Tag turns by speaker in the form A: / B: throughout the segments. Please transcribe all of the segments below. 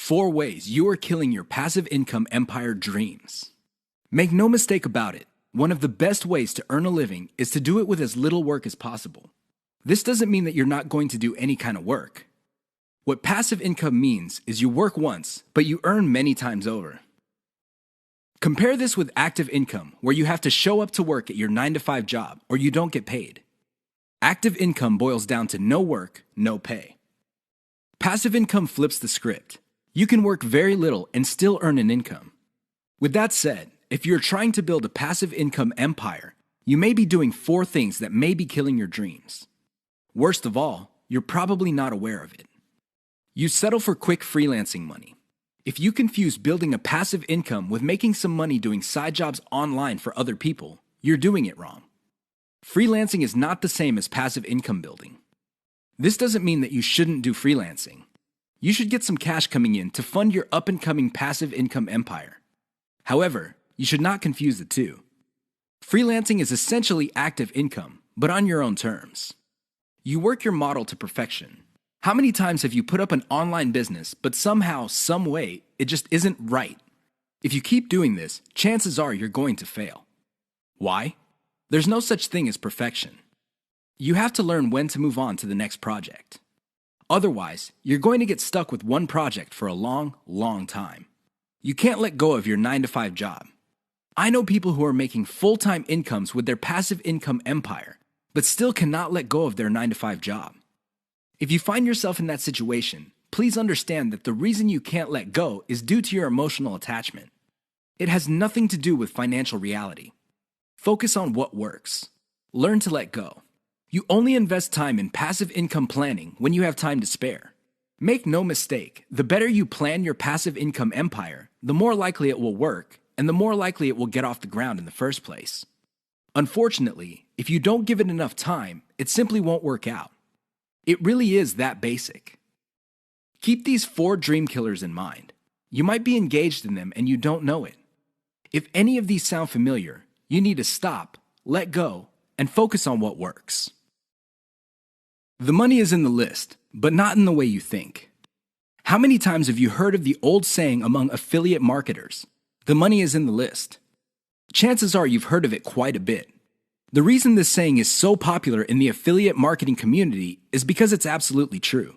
A: 4 ways you are killing your passive income empire dreams. Make no mistake about it, one of the best ways to earn a living is to do it with as little work as possible. This doesn't mean that you're not going to do any kind of work. What passive income means is you work once, but you earn many times over. Compare this with active income, where you have to show up to work at your 9-to-5 job or you don't get paid. Active income boils down to no work, no pay. Passive income flips the script. You can work very little and still earn an income. With that said, if you're trying to build a passive income empire, you may be doing 4 things that may be killing your dreams. Worst of all, you're probably not aware of it. You settle for quick freelancing money. If you confuse building a passive income with making some money doing side jobs online for other people, you're doing it wrong. Freelancing is not the same as passive income building. This doesn't mean that you shouldn't do freelancing. You should get some cash coming in to fund your up-and-coming passive income empire. However, you should not confuse the two. Freelancing is essentially active income, but on your own terms. You work your model to perfection. How many times have you put up an online business, but somehow, some way, it just isn't right? If you keep doing this, chances are you're going to fail. Why? There's no such thing as perfection. You have to learn when to move on to the next project. Otherwise, you're going to get stuck with one project for a long, long time. You can't let go of your 9-to-5 job. I know people who are making full-time incomes with their passive income empire, but still cannot let go of their 9-to-5 job. If you find yourself in that situation, please understand that the reason you can't let go is due to your emotional attachment. It has nothing to do with financial reality. Focus on what works. Learn to let go. You only invest time in passive income planning when you have time to spare. Make no mistake, the better you plan your passive income empire, the more likely it will work, and the more likely it will get off the ground in the first place. Unfortunately, if you don't give it enough time, it simply won't work out. It really is that basic. Keep these 4 dream killers in mind. You might be engaged in them and you don't know it. If any of these sound familiar, you need to stop, let go, and focus on what works. The money is in the list, but not in the way you think. How many times have you heard of the old saying among affiliate marketers, "The money is in the list"? Chances are you've heard of it quite a bit. The reason this saying is so popular in the affiliate marketing community is because it's absolutely true.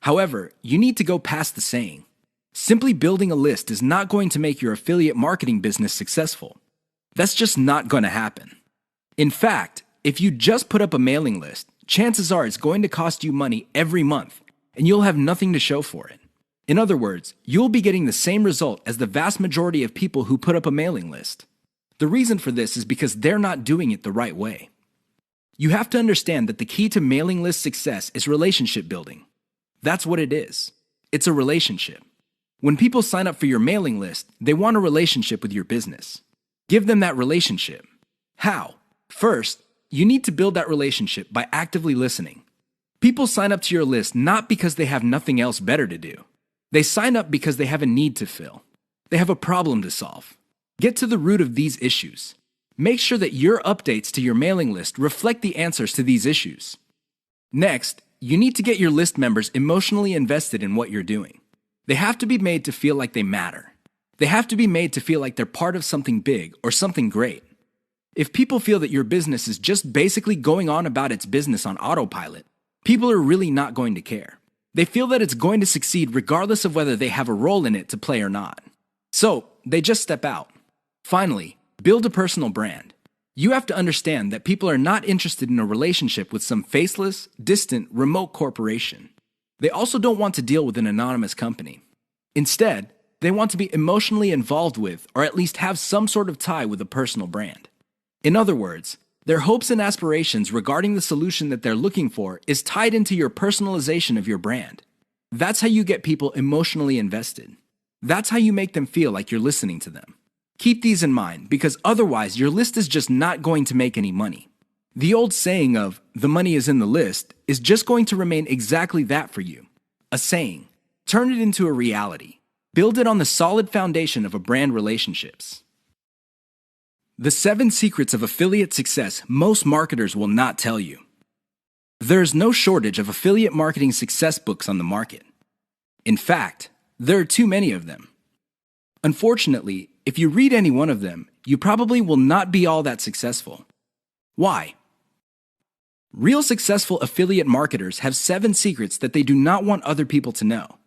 A: However, you need to go past the saying. Simply building a list is not going to make your affiliate marketing business successful. That's just not going to happen. In fact, if you just put up a mailing list, chances are it's going to cost you money every month, and you'll have nothing to show for it. In other words, you'll be getting the same result as the vast majority of people who put up a mailing list. The reason for this is because they're not doing it the right way. You have to understand that the key to mailing list success is relationship building. That's what it is. It's a relationship. When people sign up for your mailing list, they want a relationship with your business. Give them that relationship. How? First, you need to build that relationship by actively listening. People sign up to your list not because they have nothing else better to do. They sign up because they have a need to fill. They have a problem to solve. Get to the root of these issues. Make sure that your updates to your mailing list reflect the answers to these issues. Next, you need to get your list members emotionally invested in what you're doing. They have to be made to feel like they matter. They have to be made to feel like they're part of something big or something great. If people feel that your business is just basically going on about its business on autopilot, people are really not going to care. They feel that it's going to succeed regardless of whether they have a role in it to play or not. So, they just step out. Finally, build a personal brand. You have to understand that people are not interested in a relationship with some faceless, distant, remote corporation. They also don't want to deal with an anonymous company. Instead, they want to be emotionally involved with, or at least have some sort of tie with a personal brand. In other words, their hopes and aspirations regarding the solution that they're looking for is tied into your personalization of your brand. That's how you get people emotionally invested. That's how you make them feel like you're listening to them. Keep these in mind, because otherwise your list is just not going to make any money. The old saying of, "the money is in the list," is just going to remain exactly that for you. A saying. Turn it into a reality. Build it on the solid foundation of a brand relationships. The 7 secrets of affiliate success most marketers will not tell you. There is no shortage of affiliate marketing success books on the market. In fact, There are too many of them. Unfortunately, if you read any one of them, you probably will not be all that successful. Why? Real successful affiliate marketers have 7 secrets that they do not want other people to know.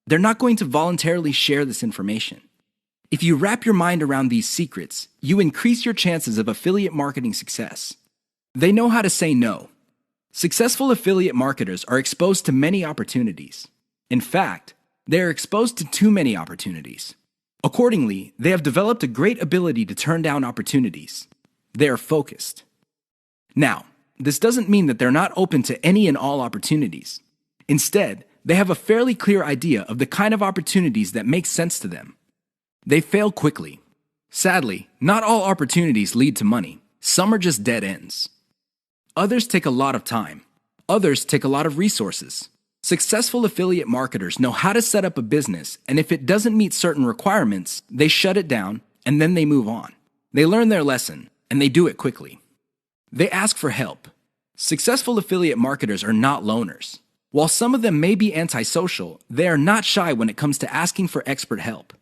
A: They're not going to voluntarily share this information. If you wrap your mind around these secrets, you increase your chances of affiliate marketing success. They know how to say no. Successful affiliate marketers are exposed to many opportunities. In fact, they are exposed to too many opportunities. Accordingly, they have developed a great ability to turn down opportunities. They are focused. Now, this doesn't mean that they're not open to any and all opportunities. Instead, they have a fairly clear idea of the kind of opportunities that make sense to them. They fail quickly. Sadly, not all opportunities lead to money. Some are just dead ends. Others take a lot of time. Others take a lot of resources. Successful affiliate marketers know how to set up a business, and if it doesn't meet certain requirements, they shut it down, and then they move on. They learn their lesson, and they do it quickly. They ask for help. Successful affiliate marketers are not loners. While some of them may be antisocial, they are not shy when it comes to asking for expert help.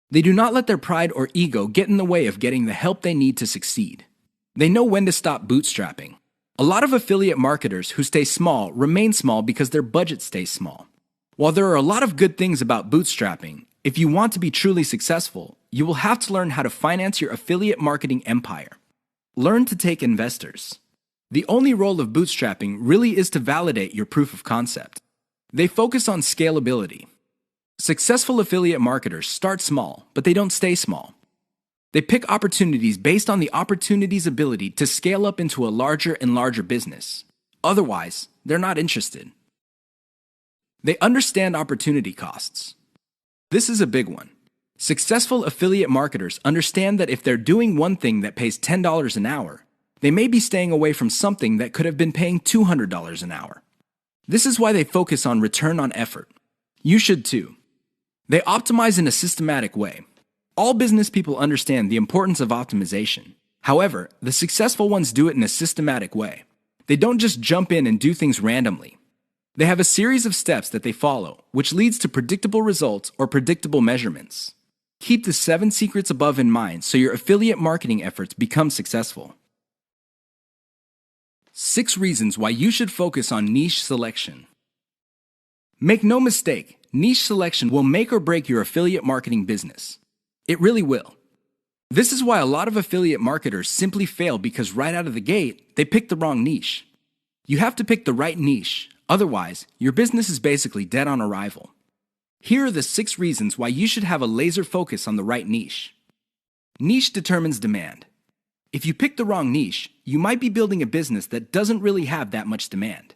A: They do not let their pride or ego get in the way of getting the help they need to succeed. They know when to stop bootstrapping. A lot of affiliate marketers who stay small remain small because their budget stays small. While there are a lot of good things about bootstrapping, if you want to be truly successful, you will have to learn how to finance your affiliate marketing empire. Learn to take investors. The only role of bootstrapping really is to validate your proof of concept. They focus on scalability. Successful affiliate marketers start small, but they don't stay small. They pick opportunities based on the opportunity's ability to scale up into a larger and larger business. Otherwise, they're not interested. They understand opportunity costs. This is a big one. Successful affiliate marketers understand that if they're doing one thing that pays $10 an hour, they may be staying away from something that could have been paying $200 an hour. This is why they focus on return on effort. You should too. They optimize in a systematic way. All business people understand the importance of optimization. However, the successful ones do it in a systematic way. They don't just jump in and do things randomly. They have a series of steps that they follow, which leads to predictable results or predictable measurements. Keep the 7 secrets above in mind so your affiliate marketing efforts become successful. 6 reasons why you should focus on niche selection. Make no mistake, niche selection will make or break your affiliate marketing business. It really will. This is why a lot of affiliate marketers simply fail because right out of the gate, they pick the wrong niche. You have to pick the right niche, otherwise, your business is basically dead on arrival. Here are the 6 reasons why you should have a laser focus on the right niche. Niche determines demand. If you pick the wrong niche, you might be building a business that doesn't really have that much demand.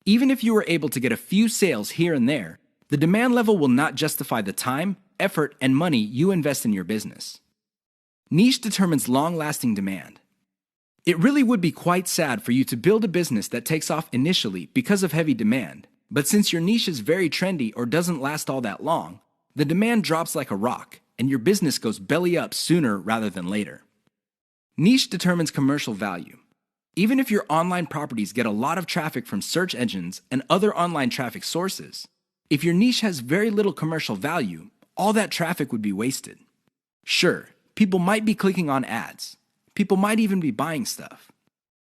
A: Even if you were able to get a few sales here and there, the demand level will not justify the time, effort, and money you invest in your business. Niche determines long-lasting demand. It really would be quite sad for you to build a business that takes off initially because of heavy demand, but since your niche is very trendy or doesn't last all that long, the demand drops like a rock, and your business goes belly up sooner rather than later. Niche determines commercial value. Even if your online properties get a lot of traffic from search engines and other online traffic sources, if your niche has very little commercial value, all that traffic would be wasted. Sure, people might be clicking on ads. People might even be buying stuff.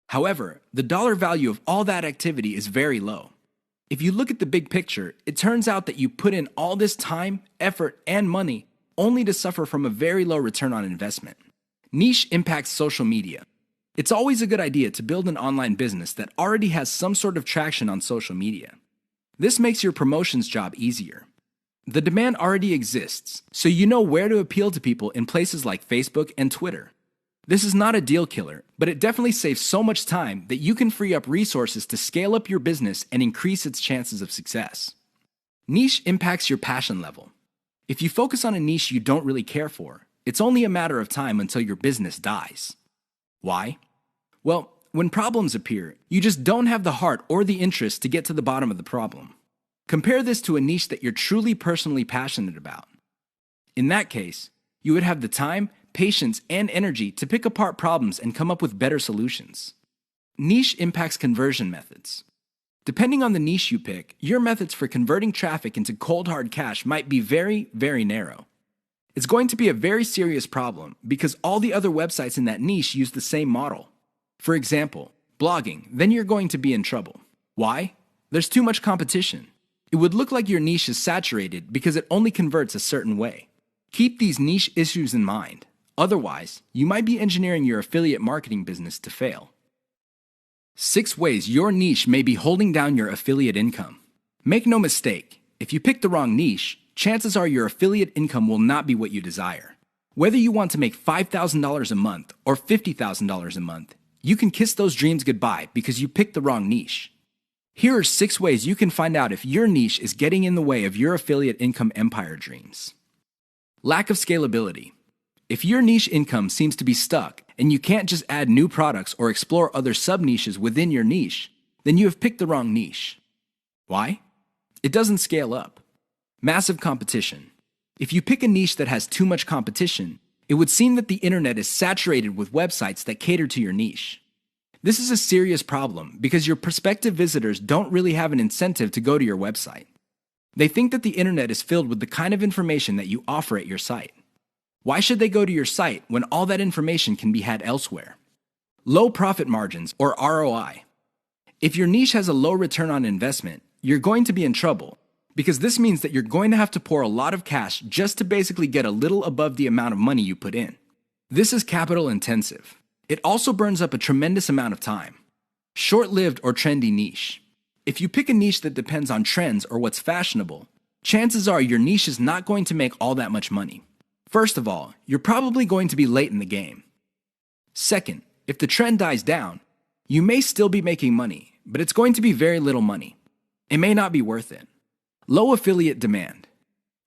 A: However, the dollar value of all that activity is very low. If you look at the big picture, it turns out that you put in all this time, effort, and money only to suffer from a very low return on investment. Niche impacts social media. It's always a good idea to build an online business that already has some sort of traction on social media. This makes your promotions job easier. The demand already exists, so you know where to appeal to people in places like Facebook and Twitter. This is not a deal killer, but it definitely saves so much time that you can free up resources to scale up your business and increase its chances of success. Niche impacts your passion level. If you focus on a niche you don't really care for, it's only a matter of time until your business dies. Why? Well, when problems appear, you just don't have the heart or the interest to get to the bottom of the problem. Compare this to a niche that you're truly personally passionate about. In that case, you would have the time, patience, and energy to pick apart problems and come up with better solutions. Niche impacts conversion methods. Depending on the niche you pick, your methods for converting traffic into cold hard cash might be very, very narrow. It's going to be a very serious problem because all the other websites in that niche use the same model. For example, blogging, then you're going to be in trouble. Why? There's too much competition. It would look like your niche is saturated because it only converts a certain way. Keep these niche issues in mind. Otherwise, you might be engineering your affiliate marketing business to fail. 6 ways your niche may be holding down your affiliate income. Make no mistake, if you pick the wrong niche, chances are your affiliate income will not be what you desire. Whether you want to make $5,000 a month or $50,000 a month, you can kiss those dreams goodbye because you picked the wrong niche. Here are 6 ways you can find out if your niche is getting in the way of your affiliate income empire dreams. Lack of scalability. If your niche income seems to be stuck and you can't just add new products or explore other sub-niches within your niche, then you have picked the wrong niche. Why? It doesn't scale up. Massive competition. If you pick a niche that has too much competition, it would seem that the internet is saturated with websites that cater to your niche. This is a serious problem because your prospective visitors don't really have an incentive to go to your website. They think that the internet is filled with the kind of information that you offer at your site. Why should they go to your site when all that information can be had elsewhere? Low profit margins, or ROI. If your niche has a low return on investment, you're going to be in trouble because this means that you're going to have to pour a lot of cash just to basically get a little above the amount of money you put in. This is capital intensive. It also burns up a tremendous amount of time. Short-lived or trendy niche. If you pick a niche that depends on trends or what's fashionable, chances are your niche is not going to make all that much money. First of all, you're probably going to be late in the game. Second, if the trend dies down, you may still be making money, but it's going to be very little money. It may not be worth it. Low affiliate demand.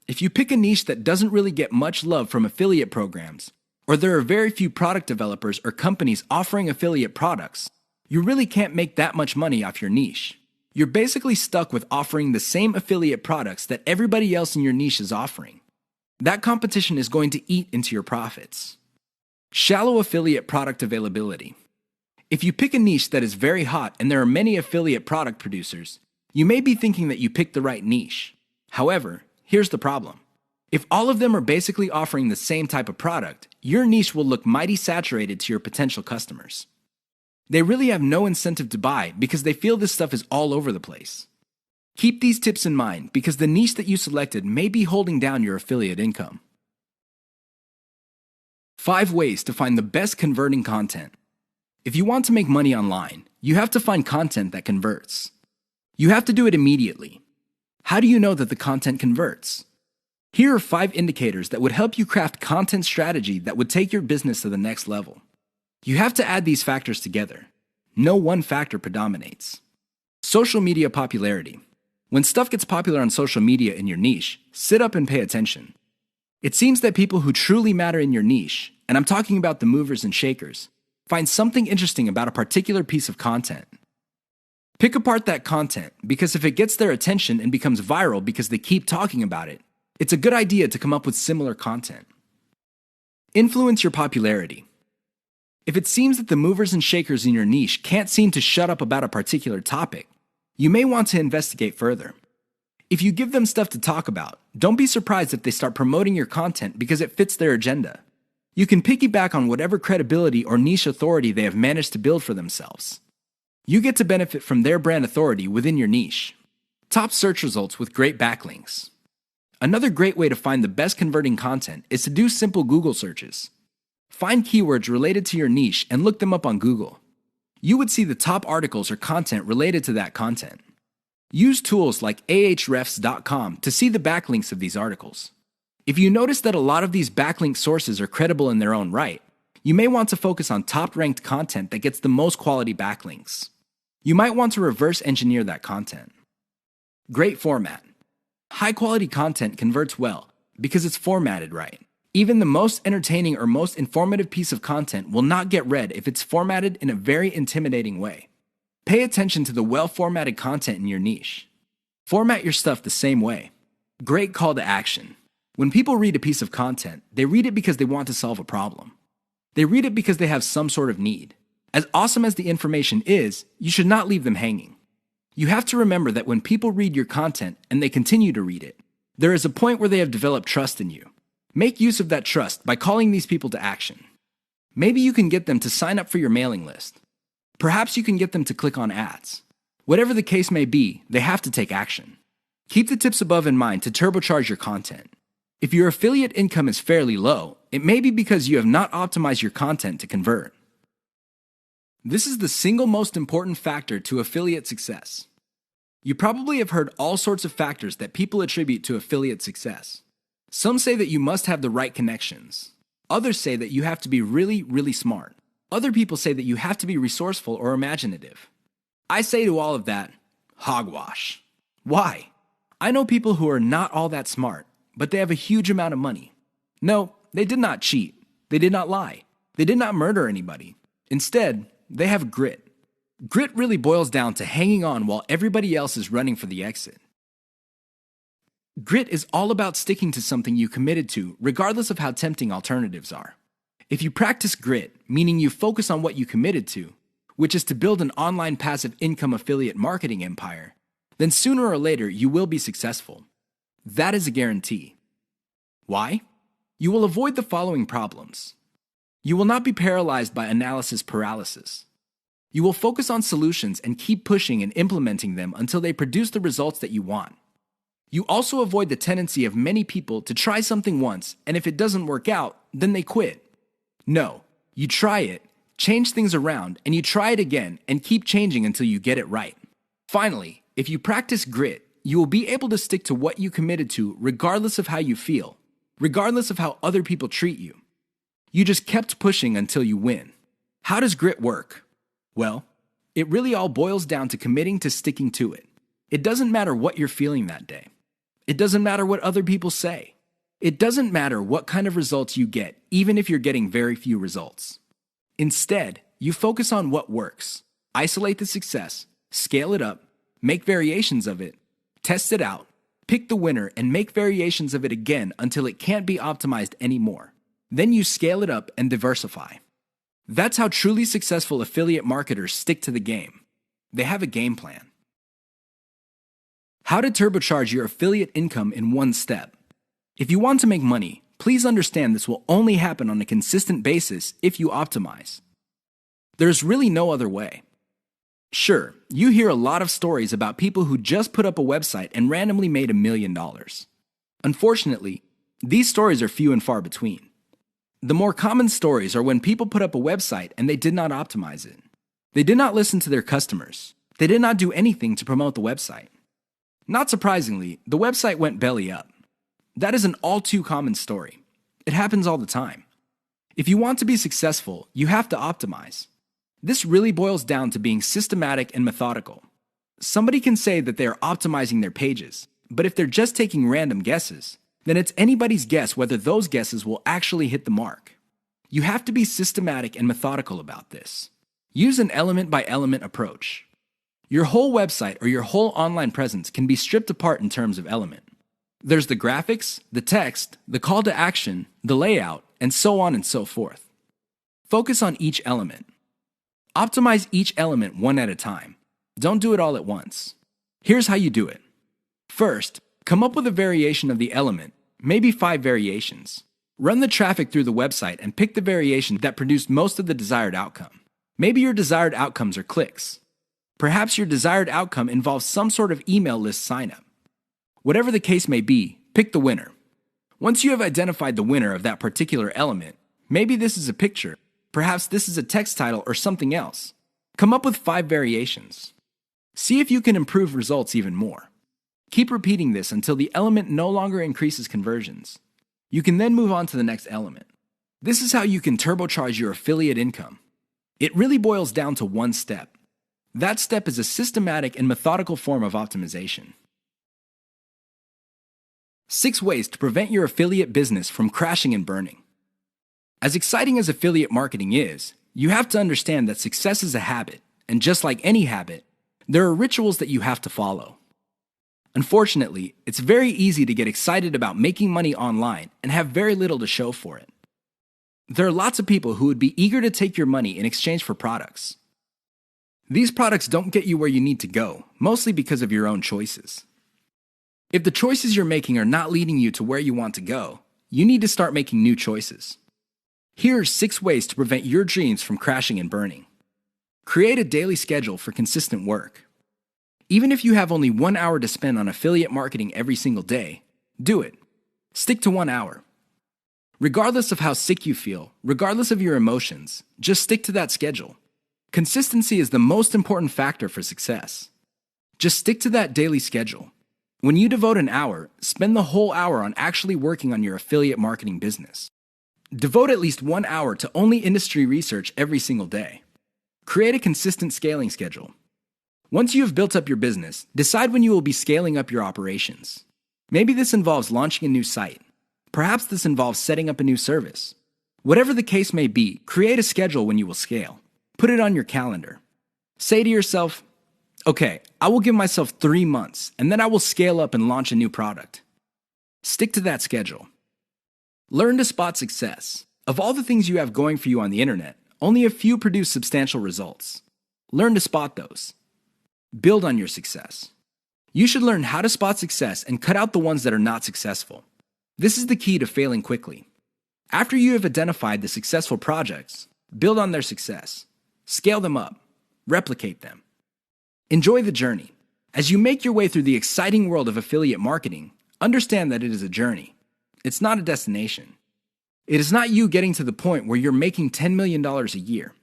A: If you pick a niche that doesn't really get much love from affiliate programs, or there are very few product developers or companies offering affiliate products, you really can't make that much money off your niche. You're basically stuck with offering the same affiliate products that everybody else in your niche is offering. That competition is going to eat into your profits. Shallow affiliate product availability. If you pick a niche that is very hot and there are many affiliate product producers, you may be thinking that you picked the right niche. However, here's the problem. If all of them are basically offering the same type of product, your niche will look mighty saturated to your potential customers. They really have no incentive to buy because they feel this stuff is all over the place. Keep these tips in mind because the niche that you selected may be holding down your affiliate income. 5 ways to find the best converting content. If you want to make money online, you have to find content that converts. You have to do it immediately. How do you know that the content converts? Here are 5 indicators that would help you craft content strategy that would take your business to the next level. You have to add these factors together. No one factor predominates. Social media popularity. When stuff gets popular on social media in your niche, sit up and pay attention. It seems that people who truly matter in your niche, and I'm talking about the movers and shakers, find something interesting about a particular piece of content. Pick apart that content because if it gets their attention and becomes viral because they keep talking about it, it's a good idea to come up with similar content. Influence your popularity. If it seems that the movers and shakers in your niche can't seem to shut up about a particular topic, you may want to investigate further. If you give them stuff to talk about, don't be surprised if they start promoting your content because it fits their agenda. You can piggyback on whatever credibility or niche authority they have managed to build for themselves. You get to benefit from their brand authority within your niche. Top search results with great backlinks. Another great way to find the best converting content is to do simple Google searches. Find keywords related to your niche and look them up on Google. You would see the top articles or content related to that content. Use tools like ahrefs.com to see the backlinks of these articles. If you notice that a lot of these backlink sources are credible in their own right, you may want to focus on top-ranked content that gets the most quality backlinks. You might want to reverse engineer that content. Great format. High-quality content converts well because it's formatted right. Even the most entertaining or most informative piece of content will not get read if it's formatted in a very intimidating way. Pay attention to the well-formatted content in your niche. Format your stuff the same way. Great call to action. When people read a piece of content, they read it because they want to solve a problem. They read it because they have some sort of need. As awesome as the information is, you should not leave them hanging. You have to remember that when people read your content and they continue to read it, there is a point where they have developed trust in you. Make use of that trust by calling these people to action. Maybe you can get them to sign up for your mailing list. Perhaps you can get them to click on ads. Whatever the case may be, they have to take action. Keep the tips above in mind to turbocharge your content. If your affiliate income is fairly low, it may be because you have not optimized your content to convert. This is the single most important factor to affiliate success. You probably have heard all sorts of factors that people attribute to affiliate success. Some say that you must have the right connections. Others say that you have to be really, really smart. Other people say that you have to be resourceful or imaginative. I say to all of that, hogwash. Why? I know people who are not all that smart, but they have a huge amount of money. No, they did not cheat. They did not lie. They did not murder anybody. Instead, they have grit. Grit really boils down to hanging on while everybody else is running for the exit. Grit is all about sticking to something you committed to, regardless of how tempting alternatives are. If you practice grit, meaning you focus on what you committed to, which is to build an online passive income affiliate marketing empire, then sooner or later you will be successful. That is a guarantee. Why? You will avoid the following problems. You will not be paralyzed by analysis paralysis. You will focus on solutions and keep pushing and implementing them until they produce the results that you want. You also avoid the tendency of many people to try something once, and if it doesn't work out, then they quit. No, you try it, change things around, and you try it again and keep changing until you get it right. Finally, if you practice grit, you will be able to stick to what you committed to regardless of how you feel, regardless of how other people treat you. You just kept pushing until you win. How does grit work? Well, it really all boils down to committing to sticking to it. It doesn't matter what you're feeling that day. It doesn't matter what other people say. It doesn't matter what kind of results you get, even if you're getting very few results. Instead, you focus on what works. Isolate the success, scale it up, make variations of it, test it out, pick the winner, and make variations of it again until it can't be optimized anymore. Then you scale it up and diversify. That's how truly successful affiliate marketers stick to the game. They have a game plan. How to turbocharge your affiliate income in one step. If you want to make money, please understand this will only happen on a consistent basis if you optimize. There's really no other way. Sure, you hear a lot of stories about people who just put up a website and randomly made $1 million. Unfortunately, these stories are few and far between. The more common stories are when people put up a website and they did not optimize it. They did not listen to their customers. They did not do anything to promote the website. Not surprisingly, the website went belly up. That is an all too common story. It happens all the time. If you want to be successful, you have to optimize. This really boils down to being systematic and methodical. Somebody can say that they are optimizing their pages, but if they're just taking random guesses, then it's anybody's guess whether those guesses will actually hit the mark. You have to be systematic and methodical about this. Use an element-by-element approach. Your whole website or your whole online presence can be stripped apart in terms of element. There's the graphics, the text, the call to action, the layout, and so on and so forth. Focus on each element. Optimize each element one at a time. Don't do it all at once. Here's how you do it. First, come up with a variation of the element, maybe 5 variations. Run the traffic through the website and pick the variation that produced most of the desired outcome. Maybe your desired outcomes are clicks. Perhaps your desired outcome involves some sort of email list signup. Whatever the case may be, pick the winner. Once you have identified the winner of that particular element, maybe this is a picture, perhaps this is a text title or something else. Come up with 5 variations. See if you can improve results even more. Keep repeating this until the element no longer increases conversions. You can then move on to the next element. This is how you can turbocharge your affiliate income. It really boils down to one step. That step is a systematic and methodical form of optimization. 6 ways to prevent your affiliate business from crashing and burning. As exciting as affiliate marketing is, you have to understand that success is a habit, and just like any habit, there are rituals that you have to follow. Unfortunately, it's very easy to get excited about making money online and have very little to show for it. There are lots of people who would be eager to take your money in exchange for products. These products don't get you where you need to go, mostly because of your own choices. If the choices you're making are not leading you to where you want to go, you need to start making new choices. Here are 6 ways to prevent your dreams from crashing and burning. Create a daily schedule for consistent work. Even if you have only 1 hour to spend on affiliate marketing every single day, do it. Stick to 1 hour. Regardless of how sick you feel, regardless of your emotions, just stick to that schedule. Consistency is the most important factor for success. Just stick to that daily schedule. When you devote an hour, spend the whole hour on actually working on your affiliate marketing business. Devote at least 1 hour to only industry research every single day. Create a consistent scaling schedule. Once you have built up your business, decide when you will be scaling up your operations. Maybe this involves launching a new site. Perhaps this involves setting up a new service. Whatever the case may be, create a schedule when you will scale. Put it on your calendar. Say to yourself, okay, I will give myself 3 months, and then I will scale up and launch a new product. Stick to that schedule. Learn to spot success. Of all the things you have going for you on the internet, only a few produce substantial results. Learn to spot those. Build on your success. You should learn how to spot success and cut out the ones that are not successful. This is the key to failing quickly. After you have identified the successful projects, build on their success. Scale them up. Replicate them. Enjoy the journey. As you make your way through the exciting world of affiliate marketing, understand that it is a journey. It's not a destination. It is not you getting to the point where you're making $10 million a year.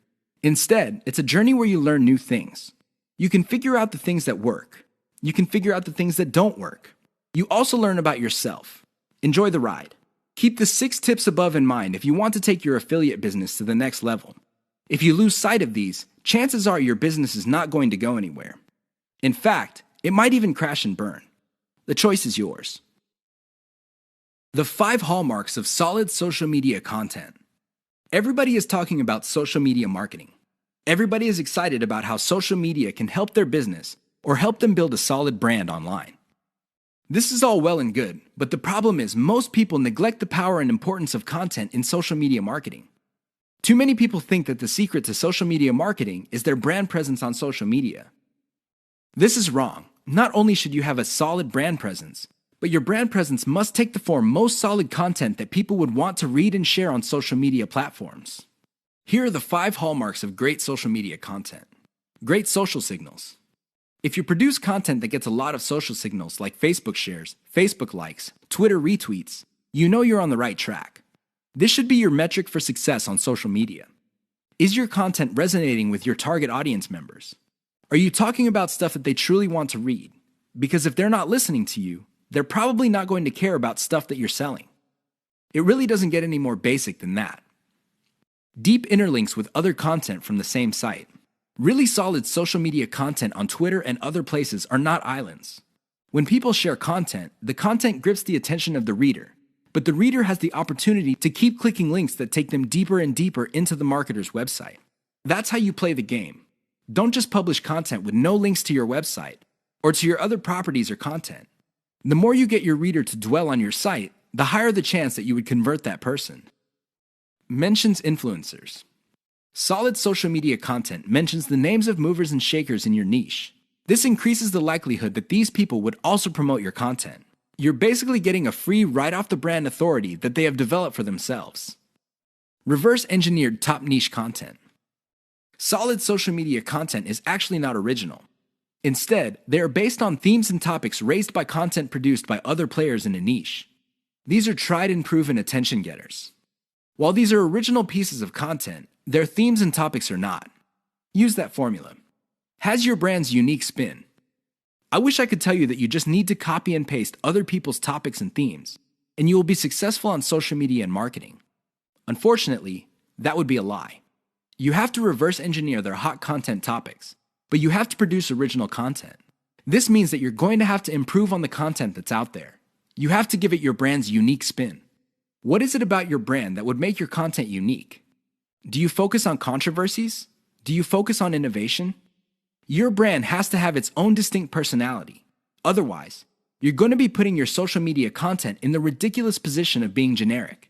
A: Instead, it's a journey where you learn new things. You can figure out the things that work. You can figure out the things that don't work. You also learn about yourself. Enjoy the ride. Keep the 6 tips above in mind if you want to take your affiliate business to the next level. If you lose sight of these, chances are your business is not going to go anywhere. In fact, it might even crash and burn. The choice is yours. The 5 hallmarks of solid social media content. Everybody is talking about social media marketing. Everybody is excited about how social media can help their business or help them build a solid brand online. This is all well and good, but the problem is most people neglect the power and importance of content in social media marketing. Too many people think that the secret to social media marketing is their brand presence on social media. This is wrong. Not only should you have a solid brand presence, but your brand presence must take the form most solid content that people would want to read and share on social media platforms. Here are the 5 hallmarks of great social media content. Great social signals. If you produce content that gets a lot of social signals like Facebook shares, Facebook likes, Twitter retweets, you know you're on the right track. This should be your metric for success on social media. Is your content resonating with your target audience members? Are you talking about stuff that they truly want to read? Because if they're not listening to you, they're probably not going to care about stuff that you're selling. It really doesn't get any more basic than that. Deep interlinks with other content from the same site. Really solid social media content on Twitter and other places are not islands. When people share content, the content grips the attention of the reader, but the reader has the opportunity to keep clicking links that take them deeper and deeper into the marketer's website. That's how you play the game. Don't just publish content with no links to your website or to your other properties or content. The more you get your reader to dwell on your site, the higher the chance that you would convert that person. Mentions influencers. Solid social media content mentions the names of movers and shakers in your niche. This increases the likelihood that these people would also promote your content. You're basically getting a free right-off-the-brand authority that they have developed for themselves. Reverse-engineered top niche content. Solid social media content is actually not original. Instead, they are based on themes and topics raised by content produced by other players in a niche. These are tried and proven attention getters. While these are original pieces of content, their themes and topics are not. Use that formula. Has your brand's unique spin. I wish I could tell you that you just need to copy and paste other people's topics and themes, and you will be successful on social media and marketing. Unfortunately, that would be a lie. You have to reverse engineer their hot content topics, but you have to produce original content. This means that you're going to have to improve on the content that's out there. You have to give it your brand's unique spin. What is it about your brand that would make your content unique? Do you focus on controversies? Do you focus on innovation? Your brand has to have its own distinct personality. Otherwise, you're going to be putting your social media content in the ridiculous position of being generic.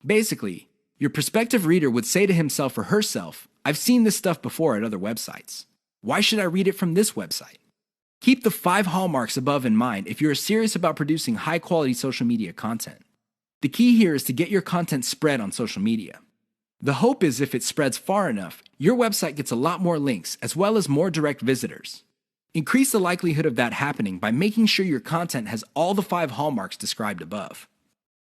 A: Basically, your prospective reader would say to himself or herself, I've seen this stuff before at other websites. Why should I read it from this website? Keep the 5 hallmarks above in mind if you're serious about producing high-quality social media content. The key here is to get your content spread on social media. The hope is if it spreads far enough, your website gets a lot more links as well as more direct visitors. Increase the likelihood of that happening by making sure your content has all the 5 hallmarks described above.